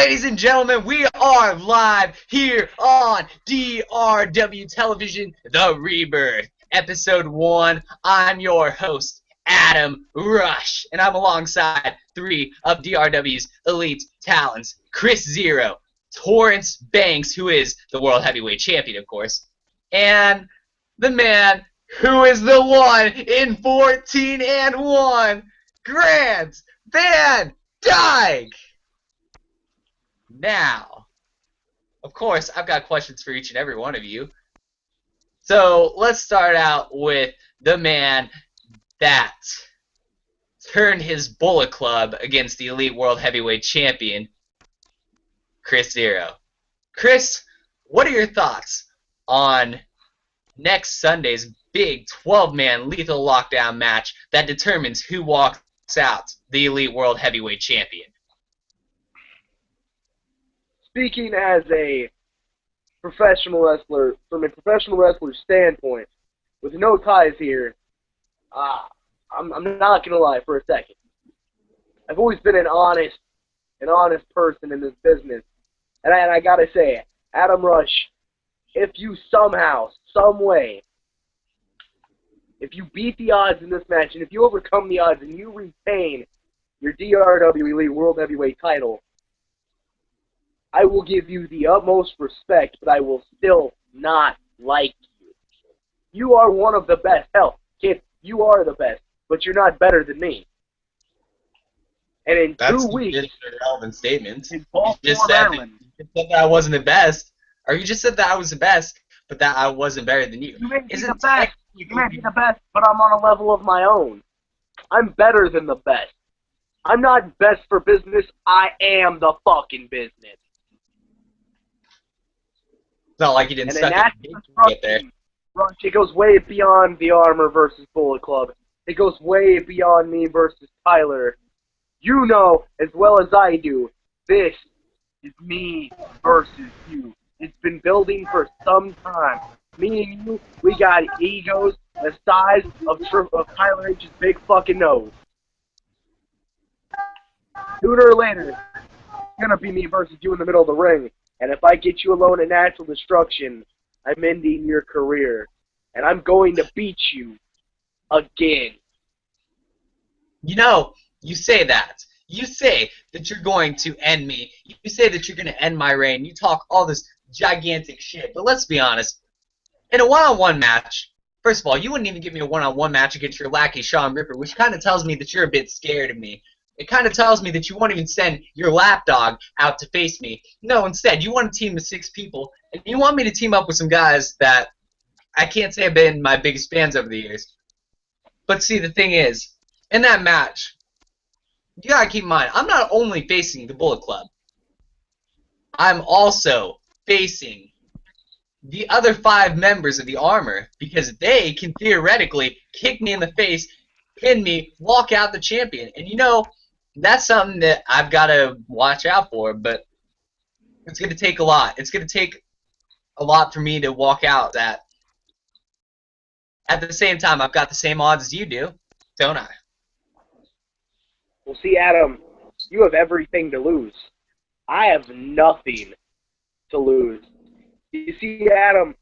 Ladies and gentlemen, we are live here on DRW Television, The Rebirth, Episode 1. I'm your host, Adam Rush, and I'm alongside three of DRW's elite talents, Chris Zero, Torrance Banks, who is the World Heavyweight Champion, of course, and the man who is the one in 14-1, Grant Van Dyke. Now, of course, I've got questions for each and every one of you. So let's start out with the man that turned his Bullet Club against the Elite World Heavyweight Champion, Chris Zero. Chris, what are your thoughts on next Sunday's big 12-man lethal lockdown match that determines who walks out the Elite World Heavyweight Champion? Speaking as a professional wrestler, from a professional wrestler's standpoint, with no ties here, I'm not gonna lie for a second. I've always been an honest person in this business, and I gotta say, Adam Rush, if you somehow, some way, if you beat the odds in this match, and if you overcome the odds and you retain your DRW Elite World Heavyweight title, I will give you the utmost respect, but I will still not like you. You are one of the best. Hell, kid, you are the best, but you're not better than me. And in That's 2 weeks, an irrelevant statement. in You just said that I wasn't the best, or you just said that I was the best, but that I wasn't better than you. You may be the best. You may be the best, but I'm on a level of my own. I'm better than the best. I'm not best for business. I am the fucking business. It's not like you didn't And suck in it that to get there. Rush, it goes way beyond the Armor versus Bullet Club. It goes way beyond me versus Tyler. You know as well as I do, this is me versus you. It's been building for some time. Me and you, we got egos the size of Tyler H's big fucking nose. Sooner or later, it's gonna be me versus you in the middle of the ring. And if I get you alone in Natural Destruction, I'm ending your career. And I'm going to beat you again. You know, you say that. You say that you're going to end me. You say that you're going to end my reign. You talk all this gigantic shit. But let's be honest. In a one-on-one match, first of all, you wouldn't even give me a one-on-one match against your lackey, Sean Ripper, which kind of tells me that you're a bit scared of me. It kind of tells me that you won't even send your lapdog out to face me. No, instead, you want to team with 6 people, and you want me to team up with some guys that I can't say have been my biggest fans over the years. But see, the thing is, in that match, you gotta keep in mind, I'm not only facing the Bullet Club, I'm also facing the other 5 members of the Armor, because they can theoretically kick me in the face, pin me, walk out the champion. And you know, that's something that I've got to watch out for, but it's going to take a lot. It's going to take a lot for me to walk out that. At the same time, I've got the same odds as you do, don't I? Well, see, Adam, you have everything to lose. I have nothing to lose. You see, Adam,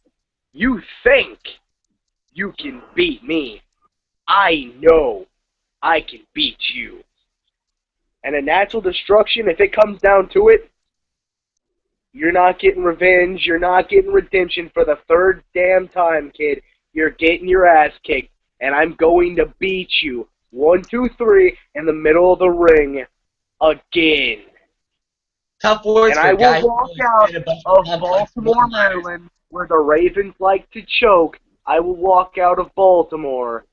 you think you can beat me. I know I can beat you. And in Natural Destruction, if it comes down to it, you're not getting revenge, you're not getting redemption for the 3rd damn time, kid. You're getting your ass kicked, and I'm going to beat you 1, 2, 3 in the middle of the ring again. Tough words and for I a guy will walk out of Baltimore, Maryland, where the Ravens like to choke. I will walk out of Baltimore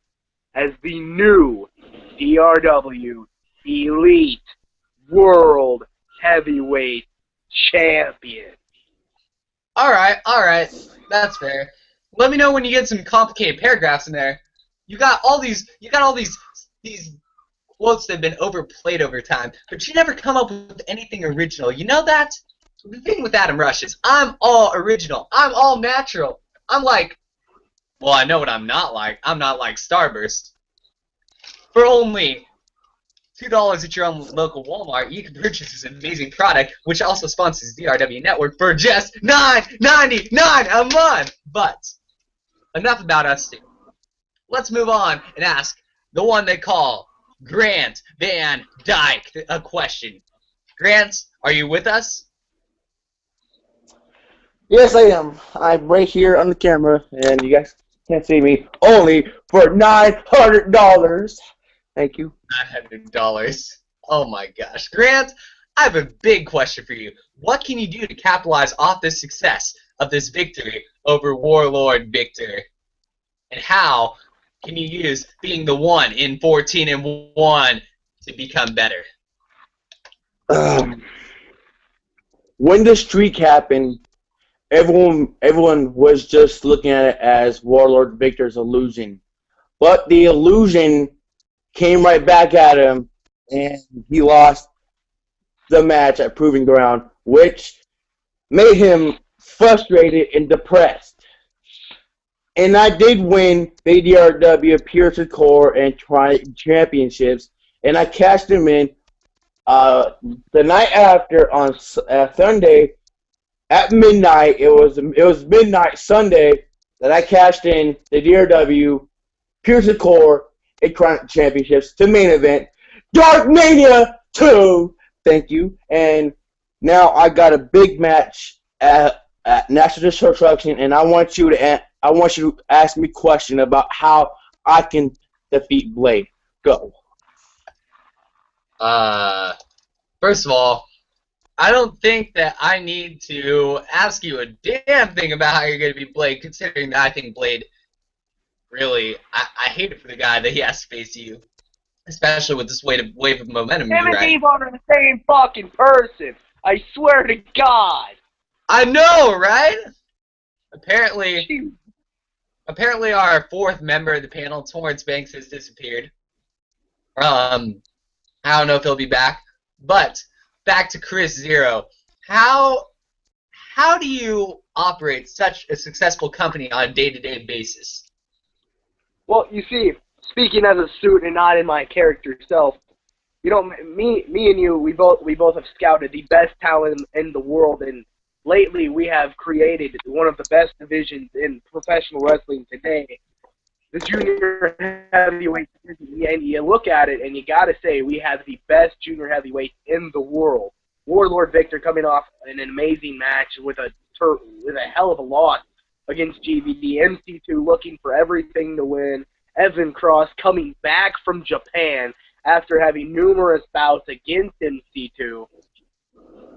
as the new DRW Elite World Heavyweight Champion. Alright, that's fair. Let me know when you get some complicated paragraphs in there. You got all these quotes that have been overplayed over time, but you never come up with anything original. You know that? The thing with Adam Rush is I'm all original. I'm all natural. I'm like, well, I know what I'm not like. I'm not like Starburst. For only $2 at your own local Walmart, you can purchase this amazing product, which also sponsors DRW Network for just $9.99 a month. But enough about us two. Let's move on and ask the one they call Grant Van Dyke a question. Grant, are you with us? Yes, I am. I'm right here on the camera, and you guys can't see me. Only for $900. Thank you. $900. Oh my gosh. Grant, I have a big question for you. What can you do to capitalize off the success of this victory over Warlord Victor? And how can you use being the 1 in 14-1 to become better? When the streak happened, everyone was just looking at it as Warlord Victor's illusion. But the illusion came right back at him, and he lost the match at Proving Ground, which made him frustrated and depressed. And I did win the DRW Pure to Core and Championships, and I cashed him in the night after on Sunday at midnight. It was midnight Sunday that I cashed in the DRW Pure to Core and Championships to main event Dark Mania 2. Thank you. And now I got a big match at National Destruction, and I want you to ask me a question about how I can defeat Blade. Go. First of all, I don't think that I need to ask you a damn thing about how you're going to beat Blade, considering that I think Blade really, I hate it for the guy that he has to face you, especially with this wave of momentum. Him and Devon are the same fucking person. I swear to God. I know, right? Apparently our fourth member of the panel, Torrance Banks, has disappeared. I don't know if he'll be back. But back to Chris Zero. How do you operate such a successful company on a day-to-day basis? Well, you see, speaking as a student and not in my character self, you know, me and you, we both have scouted the best talent in the world, and lately we have created one of the best divisions in professional wrestling today, the junior heavyweight division. And you look at it, and you got to say we have the best junior heavyweight in the world. Warlord Victor coming off an amazing match with a hell of a loss against GVD. MC2 looking for everything to win. Evan Cross coming back from Japan after having numerous bouts against MC2.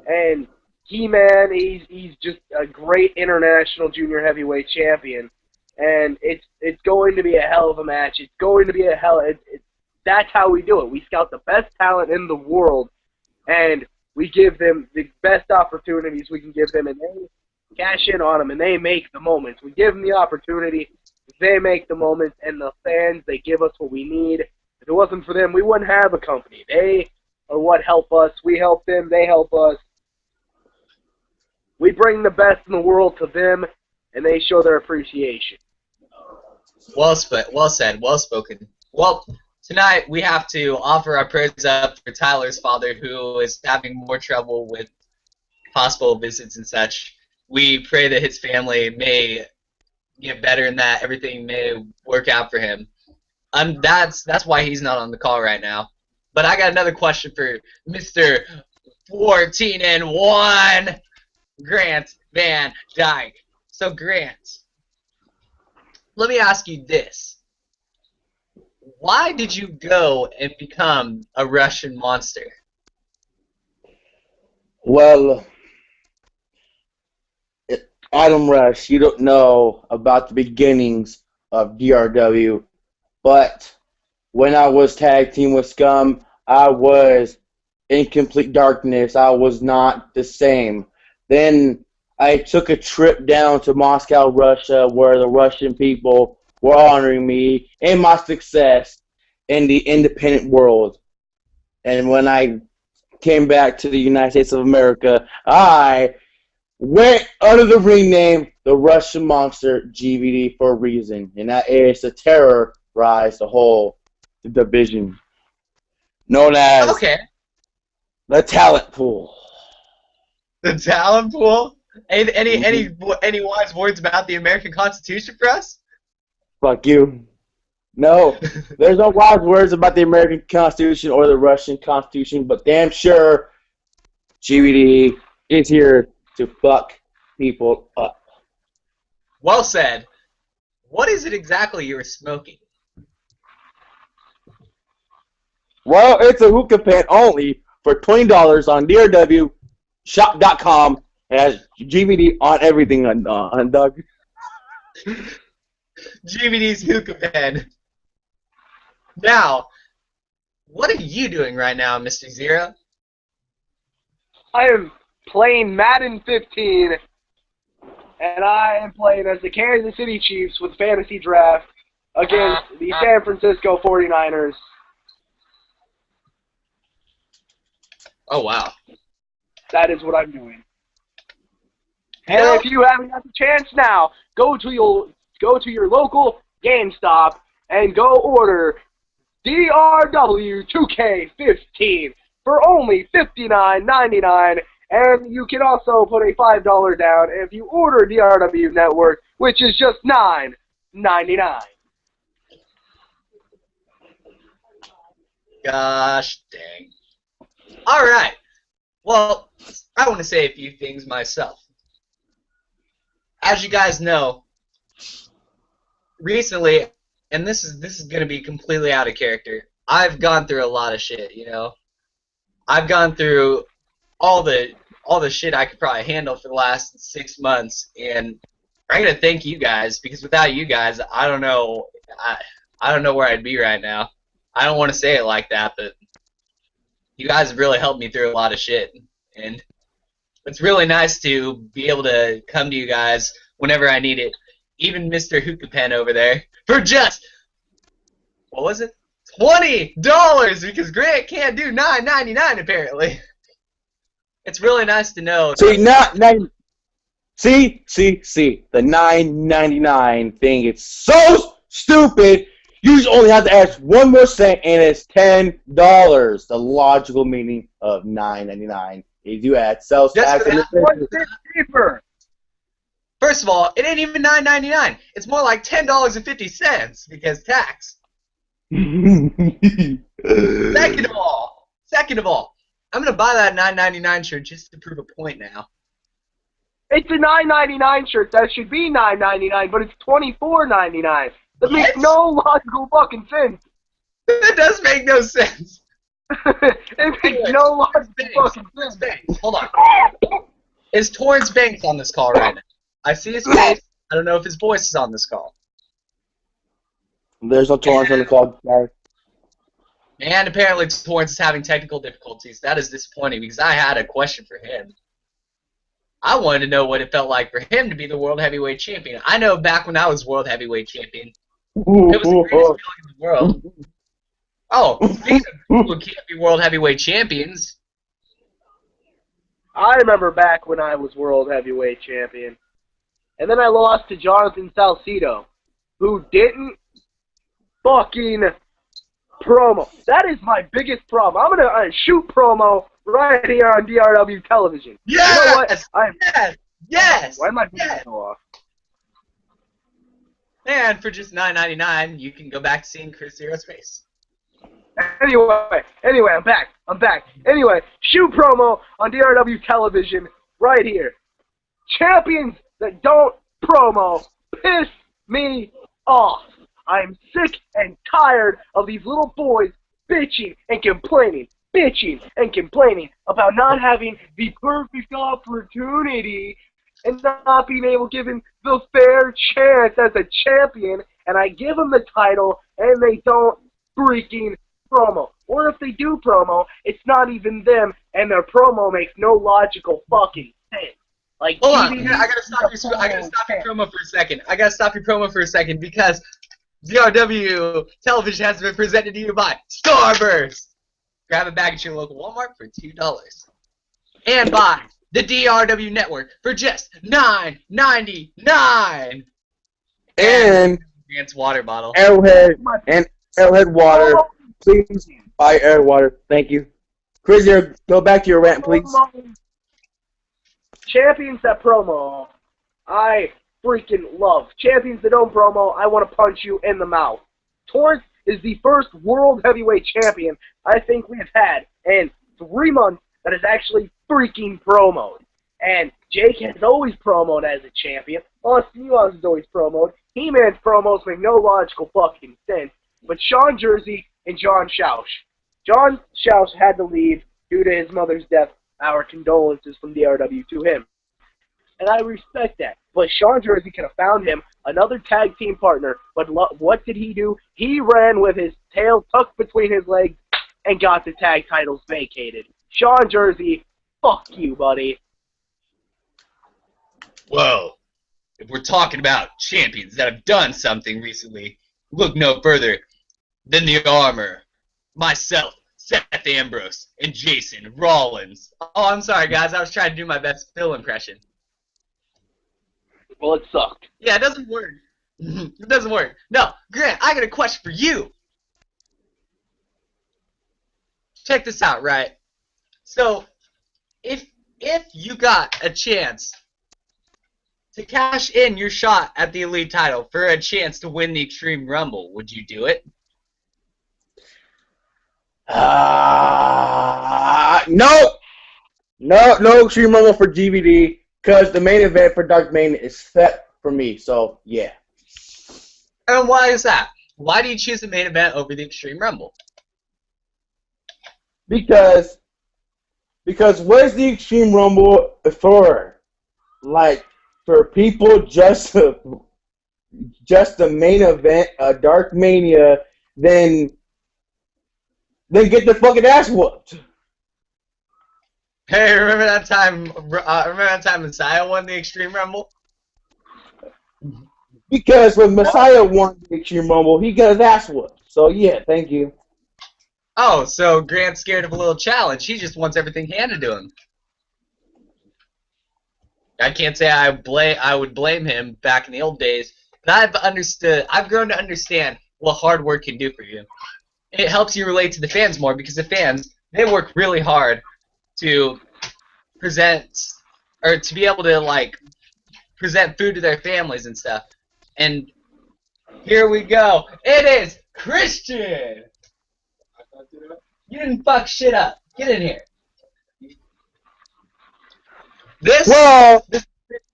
And He-Man, he's just a great international junior heavyweight champion. And it's going to be a hell of a match. It's going to be that's how we do it. We scout the best talent in the world, and we give them the best opportunities we can give them, and they cash in on them, and they make the moments. We give them the opportunity, they make the moments, and the fans, they give us what we need. If it wasn't for them, we wouldn't have a company. They are what help us. We help them. They help us. We bring the best in the world to them, and they show their appreciation. Well said, well spoken. Well, tonight we have to offer our prayers up for Tyler's father, who is having more trouble with possible visits and such. We pray that his family may get better and that everything may work out for him. That's why he's not on the call right now. But I got another question for Mr. 14-1, Grant Van Dyke. So Grant, let me ask you this. Why did you go and become a Russian monster? Well, Adam Rush, you don't know about the beginnings of DRW, but when I was tag team with Scum, I was in complete darkness. I was not the same. Then I took a trip down to Moscow, Russia, where the Russian people were honoring me and my success in the independent world. And when I came back to the United States of America, I went under the ring name the Russian Monster GVD for a reason, and that is to terrorize the whole division. known as Okay. the talent pool. The talent pool? Any wise words about the American Constitution for us? Fuck you. No, there's no wild words about the American Constitution or the Russian Constitution, but damn sure GVD is here to fuck people up. Well said. What is it exactly you're smoking? Well, it's a hookah pen only for $20 on DRWshop.com. It has GVD on everything on Doug. GVD's hookah pen. Now, what are you doing right now, Mr. Zero? I am playing Madden 15, and I am playing as the Kansas City Chiefs with fantasy draft against the San Francisco 49ers. Oh, wow. That is what I'm doing. And if you haven't got the chance now, go to your local GameStop and go order DRW 2K15 for only $59.99, and you can also put a $5 down if you order DRW Network, which is just $9.99. Gosh dang. All right. Well, I want to say a few things myself. As you guys know, recently, and this is going to be completely out of character, I've gone through a lot of shit, you know. I've gone through all the shit I could probably handle for the last 6 months, and I gotta thank you guys, because without you guys, I don't know where I'd be right now. I don't want to say it like that, but you guys have really helped me through a lot of shit, and it's really nice to be able to come to you guys whenever I need it. Even Mr. Hookah Pen over there for just, what was it? $20, because Grant can't do $9.99 apparently. It's really nice to know. See, see, the $9.99 thing, it's so stupid. You just only have to ask one more cent, and it's $10. The logical meaning of $9.99 is you add sales tax. Cheaper. First of all, it ain't even $9.99. It's more like $10.50 because tax. Second of all, I'm gonna buy that $9.99 shirt just to prove a point now. It's a $9.99 shirt. That should be $9.99, but it's $24.99. That makes no logical fucking sense. That does make no sense. It makes no logical fucking sense. Hold on. Is Torrance Banks on this call right now? I see his face. I don't know if his voice is on this call. There's no Torrance on the call, guys. And apparently Torrance is having technical difficulties. That is disappointing because I had a question for him. I wanted to know what it felt like for him to be the World Heavyweight Champion. I know back when I was World Heavyweight Champion, it was the greatest feeling in the world. Oh, speaking of people who can't be World Heavyweight Champions. I remember back when I was World Heavyweight Champion. And then I lost to Jonathan Salcedo, who didn't fucking promo. That is my biggest problem. I'm going to shoot promo right here on DRW Television. Yes! You know what? Yes! Yes! Why am I yes! so off? And for just $9.99, you can go back to seeing Chris Zero's face. Anyway, I'm back. Anyway, shoot promo on DRW Television right here. Champions that don't promo piss me off. I'm sick and tired of these little boys bitching and complaining about not having the perfect opportunity and not being able given the fair chance as a champion, and I give them the title and they don't freaking promo. Or if they do promo, it's not even them, and their promo makes no logical fucking sense. Like, hold on, I gotta stop your promo for a second. I gotta stop your promo for a second because DRW Television has been presented to you by Starburst. Grab a bag at your local Walmart for $2. And buy the DRW Network for just $9.99. And Grant's water bottle. Arrowhead water. Please Bye, Airwater. Thank you. Chris, go back to your rant, please. Champions that promo, I freaking love. Champions that don't promo, I want to punch you in the mouth. Torrance is the first world heavyweight champion I think we have had in 3 months that is actually freaking promoed. And Jake has always promoed as a champion. Austin Elias has always promoed. He-Man's promos make no logical fucking sense. But Sean Jersey and John Schausch. John Schausch had to leave due to his mother's death. Our condolences from DRW to him. And I respect that. But Sean Jersey could have found him another tag team partner. But what did he do? He ran with his tail tucked between his legs and got the tag titles vacated. Sean Jersey, fuck you, buddy. Whoa. If we're talking about champions that have done something recently, look no further than the Armor, myself, Seth Ambrose, and Jason Rollins. Oh, I'm sorry, guys. I was trying to do my best Phil impression. Well, it sucked. Yeah, it doesn't work. It doesn't work. No, Grant, I got a question for you. Check this out, right? So, if you got a chance to cash in your shot at the Elite title for a chance to win the Extreme Rumble, would you do it? No. No Extreme Rumble for GVD, because the main event for Dark Mania is set for me, so yeah. And why is that? Why do you choose the main event over the Extreme Rumble? Because where's the Extreme Rumble for? Like, for people just the main event, Dark Mania, then get the fucking ass whooped. Hey, remember that time Messiah won the Extreme Rumble? Because when Messiah won the Extreme Rumble, he got his ass whooped. So yeah, thank you. Oh, so Grant's scared of a little challenge. He just wants everything handed to him. I can't say I would blame him back in the old days, but I've grown to understand what hard work can do for you. It helps you relate to the fans more, because the fans, they work really hard to present, or to be able to, like, present food to their families and stuff. And here we go. It is Christian! You didn't fuck shit up. Get in here. This Christian,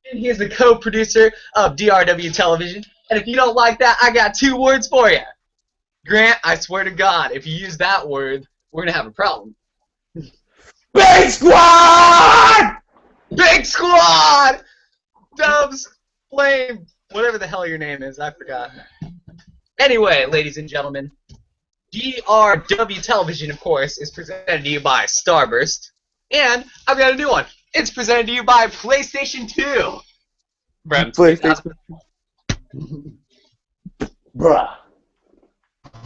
he is the co-producer of DRW Television. And if you don't like that, I got 2 words for you. Grant, I swear to God, if you use that word, we're going to have a problem. Big Squad! Big Squad! Dubs, Flame, whatever the hell your name is, I forgot. Anyway, ladies and gentlemen, DRW Television, of course, is presented to you by Starburst. And I've got a new one. It's presented to you by PlayStation 2. PlayStation. Bruh.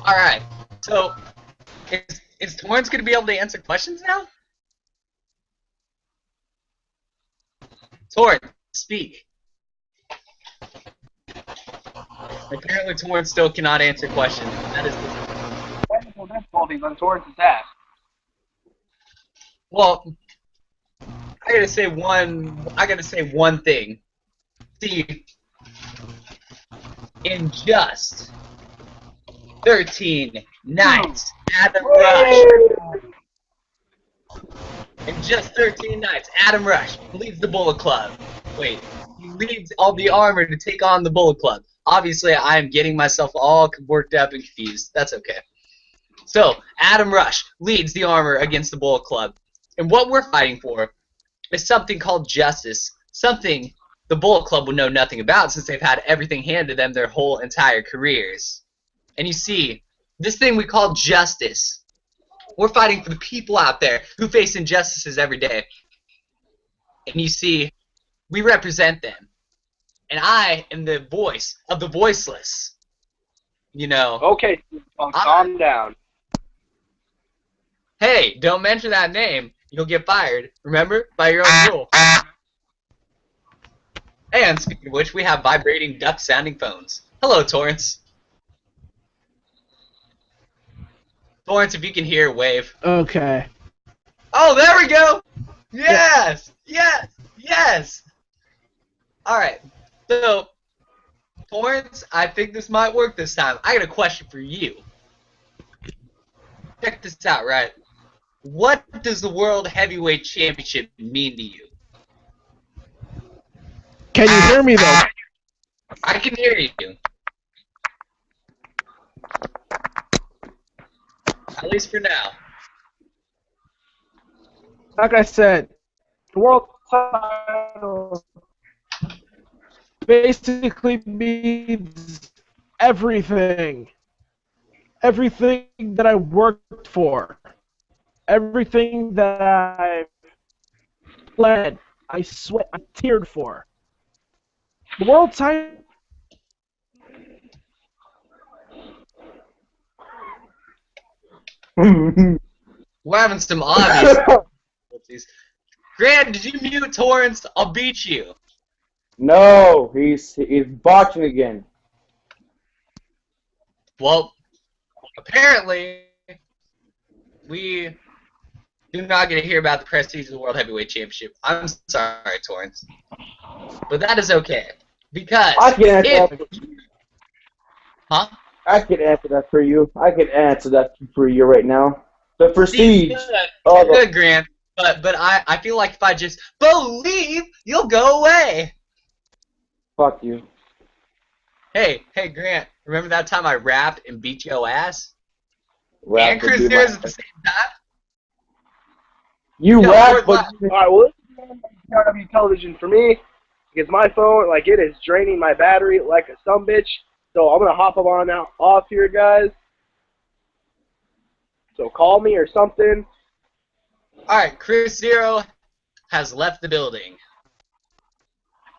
Alright, so is Torrance going to be able to answer questions now? Torrance, speak. Apparently Torrance still cannot answer questions. That is Technical difficulties on Torrance's ass. Well, I gotta say one thing. See, in just 13 nights, Adam Rush. In just 13 nights, Adam Rush leads the Bullet Club. Wait, he leads all the Armor to take on the Bullet Club. Obviously, I am getting myself all worked up and confused. That's okay. So, Adam Rush leads the Armor against the Bullet Club. And what we're fighting for is something called justice. Something the Bullet Club would know nothing about, since they've had everything handed them their whole entire careers. And you see, this thing we call justice, we're fighting for the people out there who face injustices every day. And you see, we represent them. And I am the voice of the voiceless. You know. Okay, calm down. Hey, don't mention that name. You'll get fired. Remember? By your own rule. And speaking of which, we have vibrating duck-sounding phones. Hello, Torrance. Torrance, if you can hear, wave. Okay. Oh, there we go! Yes! Yes! Yes! Alright, so, Torrance, I think this might work this time. I got a question for you. Check this out, right? What does the World Heavyweight Championship mean to you? Can you hear me though? I can hear you. At least for now. Like I said, the world title basically means everything. Everything that I worked for. Everything that I bled, I sweat, I teared for. The world title. We're having some obvious difficulties. Grant, did you mute Torrance? I'll beat you. No, he's botching again. Well, apparently, we do not get to hear about the prestige of the World Heavyweight Championship. I'm sorry, Torrance. But that is okay. Because I can answer that. Huh? I can answer that for you. I can answer that for you right now. The prestige. Good, Grant. But I feel like if I just believe, you'll go away. Fuck you. Hey, Grant. Remember that time I rapped and beat your ass? Rap And would Chris be Sears my- at the same time? You Yo, rap, we're but Alright, well, this is DRW Television for me, because my phone, like, it is draining my battery like a sumbitch, so I'm gonna hop on out off here, guys. So call me or something. Alright, Chris Zero has left the building.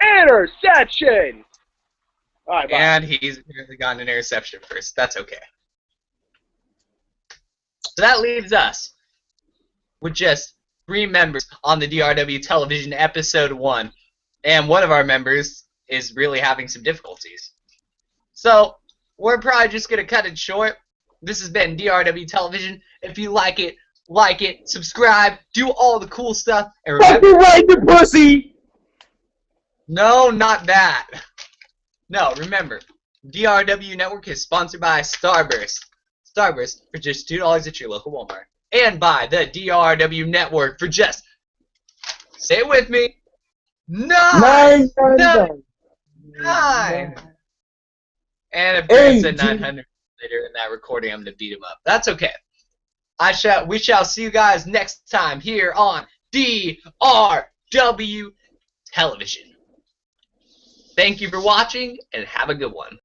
Interception! Alright, bye. And he's apparently gotten an interception first. That's okay. So that leaves us with just 3 members on the DRW Television Episode 1. And one of our members is really having some difficulties. So, we're probably just going to cut it short. This has been DRW Television. If you like it, subscribe, do all the cool stuff. And fuck remember, you right the pussy! no, not that. No, remember, DRW Network is sponsored by Starburst. Starburst for just $2 at your local Walmart. And by the DRW Network for just, say it with me, nine. And if Grant said 900 later in that recording, I'm going to beat him up. That's okay. We shall see you guys next time here on DRW Television. Thank you for watching, and have a good one.